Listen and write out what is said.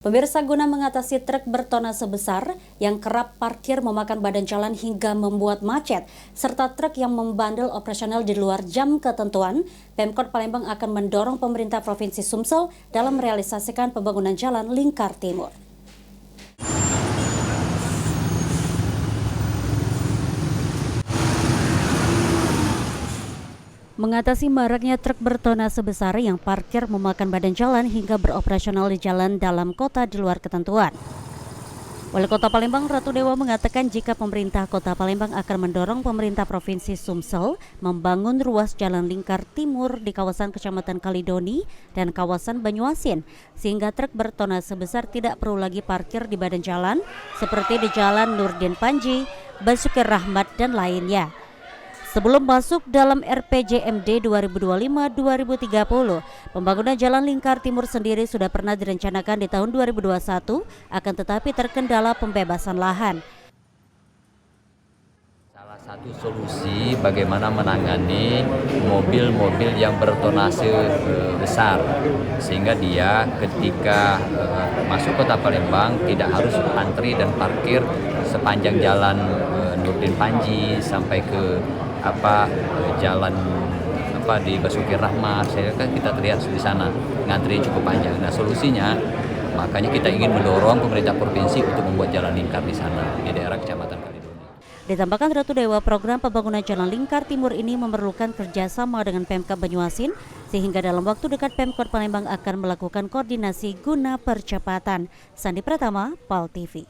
Pemirsa, guna mengatasi truk bertonnase besar yang kerap parkir memakan badan jalan hingga membuat macet, serta truk yang membandel operasional di luar jam ketentuan, Pemkot Palembang akan mendorong pemerintah Provinsi Sumsel dalam merealisasikan pembangunan jalan lingkar timur. Mengatasi maraknya truk bertonnase besar yang parkir memakan badan jalan hingga beroperasional di jalan dalam kota di luar ketentuan. Wali Kota Palembang Ratu Dewa mengatakan jika pemerintah Kota Palembang akan mendorong pemerintah Provinsi Sumsel membangun ruas jalan lingkar timur di kawasan Kecamatan Kalidoni dan kawasan Banyuasin, sehingga truk bertonnase besar tidak perlu lagi parkir di badan jalan seperti di Jalan Nurdin Panji, Basuki Rahmat, dan lainnya. Sebelum masuk dalam RPJMD 2025-2030, pembangunan jalan lingkar timur sendiri sudah pernah direncanakan di tahun 2021, akan tetapi terkendala pembebasan lahan. Salah satu solusi bagaimana menangani mobil-mobil yang bertonnase besar, sehingga dia ketika masuk Kota Palembang tidak harus antri dan parkir sepanjang jalan Nurdin Panji sampai ke jalan di Basuki Rahmat. Saya kan kita terlihat di sana ngantri cukup panjang. Nah, solusinya makanya kita ingin mendorong pemerintah provinsi untuk membuat jalan lingkar di sana di daerah Kecamatan Kalidoni. Ditambahkan Ratu Dewa, program pembangunan jalan lingkar timur ini memerlukan kerjasama dengan Pemkab Banyuasin, sehingga dalam waktu dekat Pemkot Palembang akan melakukan koordinasi guna percepatan. Sandi Pratama, PAL TV.